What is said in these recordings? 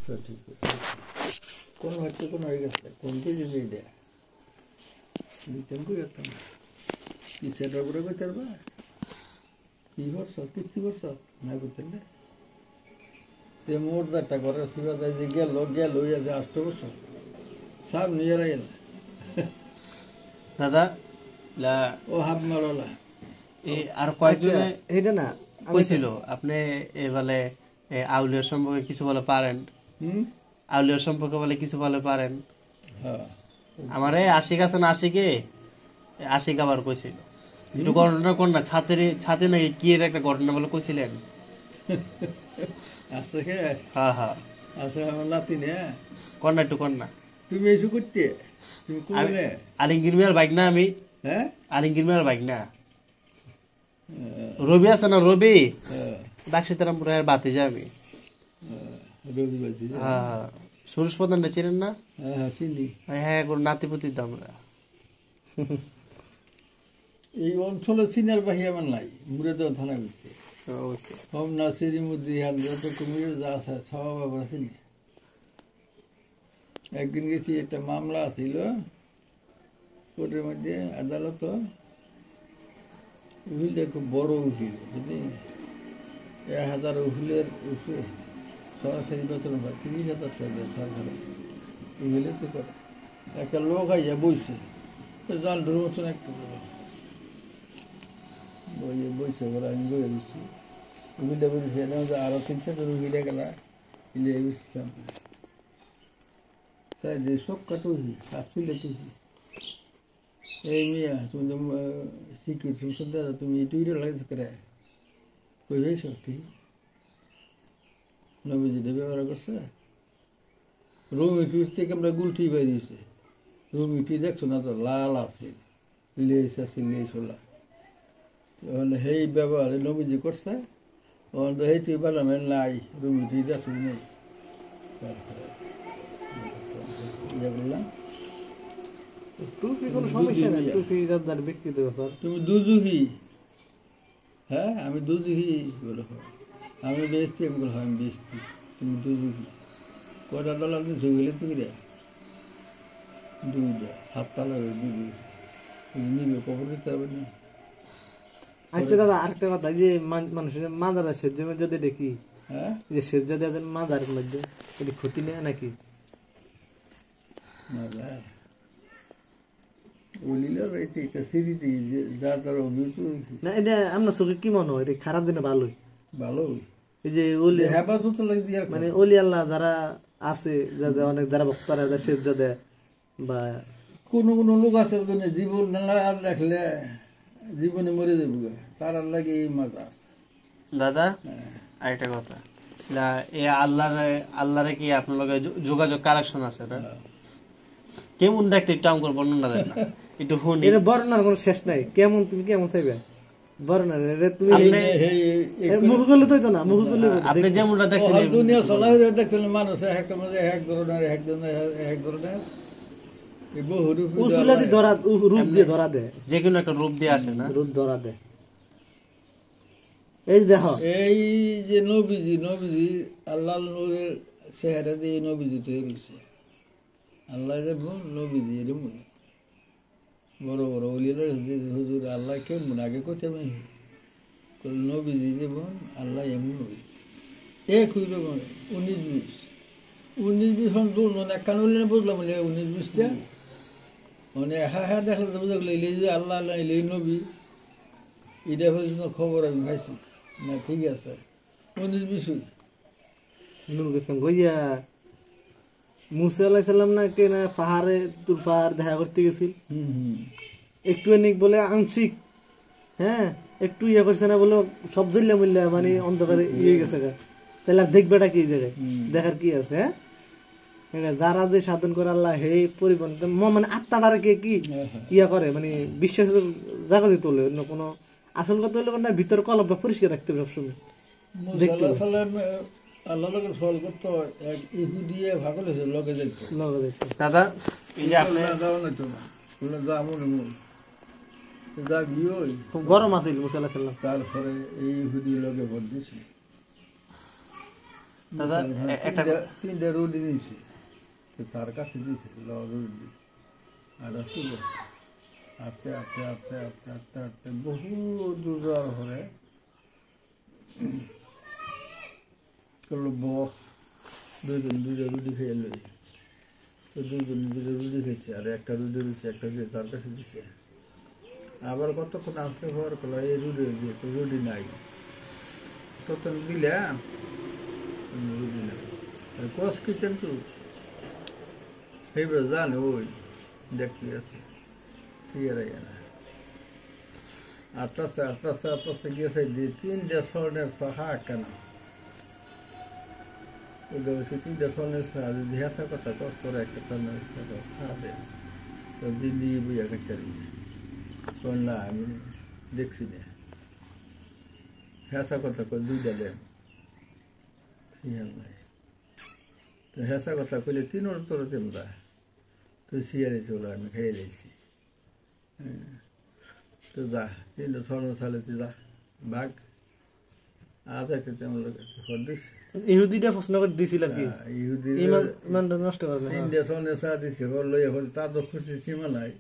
সঠিক কোন হচ্ছে কোন হয়ে গেছে কোনটি যদি দেয় দিতেন কই যেতাম কি সেটার উপরে কই চারবা কি বর্ষ কি বর্ষ না করতেন না যে মোরদারটা করে শিবা যায় যে গেল হইয়া যে 8 বছর সব নিজেরা গেল দাদা ও হাফ মারলা এই আর কয়েকজনে এটা না কইছিল আপনি বলে আউলিয়ার সম্পর্কে কিছু বলে পারেন আউলিয়ার সম্পর্কে বলে কিছু বলে পারেন হ্যাঁ আমারে আশিক আছে না আশিক আবার কইছিল একটু ঘটনা কোন না ছাতে নাকি কি এর একটা ঘটনা বলে কইছিলেন আসছে কে হ্যাঁ আসলে আমার নাতি না কোন না একটু কোন না তুমি এসে করতে তুমি কোনে আলিঙ্গির মেয়ের বাইক না আমি হ্যাঁ আলিঙ্গির মেয়ের বাইক না রবি আছে না রবি হ্যাঁ বাক্সিতারামপুরের বাতি যাই আমি রবি বাজি হ্যাঁ সুরেশ প্রধানটা চিনেন না হ্যাঁ চিনি হ্যাঁ কোনো নাতিপুতির দাম এই অঞ্চলে চিনার বাহি আমার নাই মুরাদাবাদ থানা করতে হোম নাসিরি মুদ্দিহান যত কুমির যা আছে সব আবার চিনি একদিন গেছি একটা মামলা ছিল কোর্টের মধ্যে আদালত উহিলটা খুব বড় উহিল বুঝলি 1000 উহিলের উপরে সরাসরি বেতন পায় 30,000 টাকা সরকার উহিলে তো করে একটা লোক আইয়া বইছে জাল ধরে মতন একটু বইছে ওরা আমি বইয়ে দিচ্ছি উহিলটা বলেছে এটা আরো 300 উহিলে গেলা ইলে বুঝছিলাম স্যার যে শোক কাটুহি শাস্তিলে তুহি এই মিয়া তুমি তো শিখিয়েছি শুনতে তুমি টুইটে লাগাইতে করে কই হয়েছ ঠিক নবীজিটা ব্যবহার করছে রুমিটি থেকে আমরা গুলটি পাই দিয়েছে রুমিটি দেখছো না তো লাল আছে লেস আছে লেসলা সেই ব্যবহারে নবীজি করছে সেইটি বালামেন নাই রুমিটি দেখছো নেই ইয়ে বললাম টুপি কোনো সমস্যা নাই টুপি দাদার ব্যক্তিগত ব্যাপার তুমি দুজুহি হ্যাঁ আমি দুজুহি বলো আমি বেশি আমি বলো আমি বেশি তুমি দুজুহি কটা ডলার নিচ্ছ গেলে তো কিরা 2টা 7 তলা নিবে কবর দিতে হবে না আচ্ছা দাদা আরেকটা কথা যে মানুষের মাজার আছে যদি দেখি হ্যাঁ যে শেষ যদি মাজার মধ্যে এটি ক্ষতি নেই নাকি মাজার ওলিলা রয়েছে এটা সিরিতে যা তার অভিযোগ না এটা আপনার চোখে কি মনে হয় এটা খারাপ দিনে ভালোই ভালো এই যে ওলি হেফাজত মানে ওলি আল্লাহ যারা আছে অনেক যারা বক্তারা শেষ দেয় বা কোনো লোক আছে জীবন না দেখলে জীবনে মরে যাবে তার লাগে এই মাজার দাদা আরেকটা কথা এই আল্লাহরে কি আপনার লগে যোগাযোগ কানেকশন আছে না কেমন দেখতে একটু আমার বর্ণনা দেন না একটু শুনি এর বর্ণনার কোনো শেষ নাই কেমন তুমি কেমন চাইবে বর্ণনা তুমি মুখ করলে তো না মুখ করলে আপনি যেমনটা দেখছেন দুনিয়া চলা দেখছেন মানুষ এক মধ্যে এক ধরনের এক ধরনের উসুলাদি ধরা রূপ দিয়ে ধরা দেয় যে কোনো একটা রূপ দিয়ে আসে না রূপ ধরা দেয় এই দেখো এই যে নবীজি আল্লাহ নূরের চেহারা দিয়ে নবীজি তৈরি হয়েছে আল্লাহ যে বল নবীজি এরকম বড় বড় অলিরা হুজুর আল্লাহ কেমন আগে কোথায় নবীজি যে বল আল্লাহ এমন নবী এক হইল মানে 19-20 হন দূর মানে একখান হইলে না বুঝলাম 19-20টা মানে হ্যাঁ দেখলাম তো বুঝা গেল এই যে আল্লাহ এই নবী এটা পর্যন্ত খবর আমি পাইছি না ঠিক আছে 19-20 গইয়া মুসা আলাইহিস সালাম না কে না পাহাড়ে তুরফার দেখা করতে গেছিল একটু এনিক বলে আংশিক হ্যাঁ একটু ইয়ে করছে না বলে সব জল্লা মূল্য মানে অন্ধকারে ইয়ে গেছে তাহলে দেখবেটা কি জায়গায় দেখার কি আছে হ্যাঁ যারা যে সাধন করে আল্লাহ হে পরিবহন মানে আত্মাটারে কে কি ইয়া করে মানে বিশ্বাস জাগতে তোলে অন্য কোনো আসল কথা হলো না ভিতর কলমটা পরিষ্কার রাখতে হবে সবসময় দেখতে আল্লাহ লোকের ফল করতো এক ইহুদি ভাগল হয়েছে লগে দেখতো দাদা এই যে আপনি যা গিয়ে খুব গরম আছিল মুসা আলাইহিস সালাম তারপরে এই ইহুদি লগে ভোট দিছে দাদা একটা তিনটা রুটি নিয়েছি, তো তার কাছে দিয়েছে রুটি, আর চুল আস্তে আস্তে আস্তে আস্তে আস্তে আস্তে বহু দূর যাওয়ার পরে করলো দুইটা রুটি খেয়ে লই, তো দুইটা রুটি খেয়েছে, আর একটা রুটি রয়েছে, একটা রুটি তার কাছে দিচ্ছে। আবার কতক্ষণ আসতে হওয়ার করলো এই রুটি নাই, তখন দিলাম রুটি নাই, কষ কিচেন তো সেইবার জানে ওই দেখতে আছে সিয়ারাই না। আস্তে আস্তে আস্তে আস্তে আস্তে আস্তে গিয়েছে যে 3টা স্বর্ণের সাহা কেন ওদের হচ্ছে 3টা স্বর্ণের সাহা, যদি হেসা কথা কষ্ট করে একটা স্বর্ণের সাহা দেয়, তো দিন দিয়ে বুঝা কাচারি না আমি দেখছি না, হেসা কথা করে 2টা দেন নাই, তো হেসা কথা কইলে 3ওর তোর তোমরা তুই শিয়ারে চলো, আমি খেয়ে লেছি। তো যা 3টা স্বর্ণ সালে তুই যা বাঘ আজ আছে তেমন দিস ইহুদিটা প্রশ্ন করে দিছিল আর কি, ইহুদি ইমানটা নষ্ট করবে। 3টা স্বর্ণের সাহা দিচ্ছে লইয়া হল, তা তো খুশি সীমা নাই।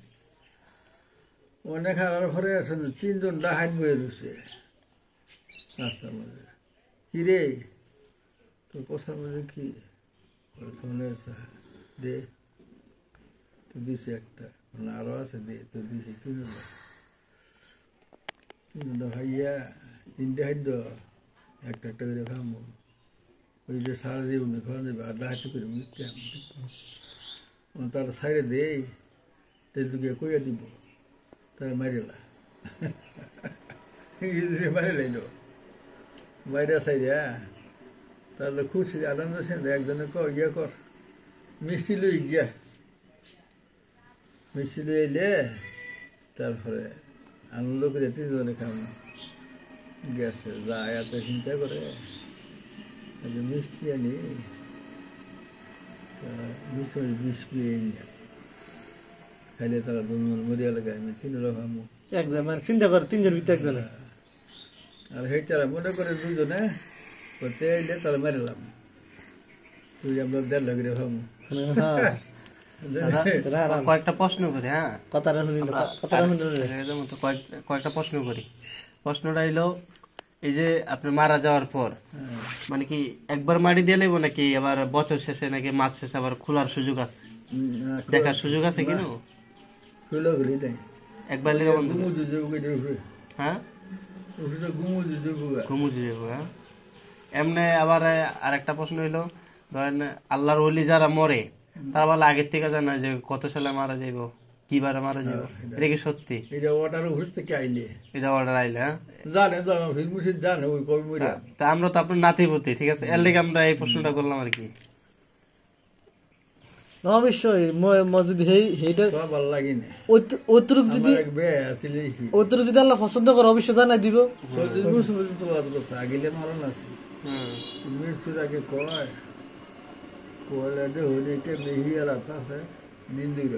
অনেক হারার ঘরে আসেন 3জন ডাহাত বয়ে রয়েছে রাস্তার মাঝে, কি রে তোর কথার মধ্যে কি স্বর্ণের সাহা দে, তো দিছে একটা, আরো আছে দে, তো দিছে 3টা ভাইয়া 3টে খাদ্য একটা একটা করে খামো, ওই যে সারা জীবনে খাওয়া যাবে, আর ডাহাতি করে মিথ্যে তার সাইডে দেই, তেজুকে কইয়া দিব, তার মারিলা মারি লাইল বাইরে সাইডে, তাহলে খুশি আনন্দ সে একজনে ইয়ে কর মিষ্টি লই গিয়া, মিষ্টি লই এলে তারপরে আনন্দ করে 3জনে খাম গেছে, যা এত চিন্তা করে মিষ্টি আনি, বিষ পিয়ে খাইলে তারা 2জন মরিয়া লাগে, আমি 3টা খামো একজন মানে চিন্তা করে 3জন ভিতরে একজনে, আর সেইটারা মনে করে 2জনে করতে এলে তারা মারিলাম, তুই আমরা 1.5 লাখ করে খামো। দাদা কয়েকটা প্রশ্ন করি, হ্যাঁ কথাটা শুনিল কয়েকটা প্রশ্ন করি। প্রশ্নটা হইলো, এই যে আপনি মারা যাওয়ার পর মানে কি একবার মাটি দিয়ে লেবো নাকি আবার বছর শেষে নাকি মাস শেষে আবার খোলার সুযোগ আছে, দেখার সুযোগ আছে কিনা? একবার লেগে বন্ধ, হ্যাঁ ঘুমুজি যাবো। হ্যাঁ এমনি আবার আরেকটা প্রশ্ন হইলো, ধরেন আল্লাহর ওলি যারা মরে তারা বলে আগের থেকে জানা যে কত সালে মারা যাইব, কিবারে মারা যাইব, এটা কি সত্যি? এটা অর্ডার অফিস থেকে আইলে, এটা অর্ডার আইলে, হ্যাঁ জানে জানে ওই কবি মরে। তা আমরা তো আপনার নাতিপতি, ঠিক আছে, এর লেগে আমরা এই প্রশ্নটা করলাম আর কি। অবশ্যই যদি সেইটা সব ভালো লাগে না, অতটুক যদি আল্লাহ পছন্দ করে অবশ্যই জানাই দিব। আগিলে মারণ আছে মৃত্যুর আগে কয় কয়লাতে হইলে বেহি আর আছে দিন দিল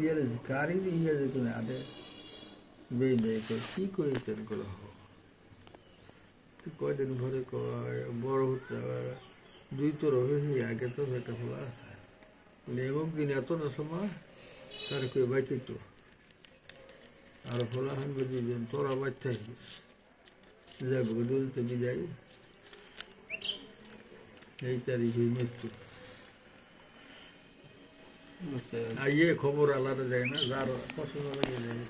ইয়ে কারি ইয়ে যেত না আদে বেই নেই কি করেছেন গুলো কয়দিন ভরে কয় বড় হতে 2 তোর হয়েছে, আগে তো একটা খোলা আছে এবং দিন এত না সময় তার কেউ বাঁচিত আর খোলা হানবে 2জন, তোরা বাচ্চা যাবো দুলতে বিদায়, এই তারিখে মৃত্যু। আর খবর আলাদা যায় না, যার পছন্দ লাগে যায়।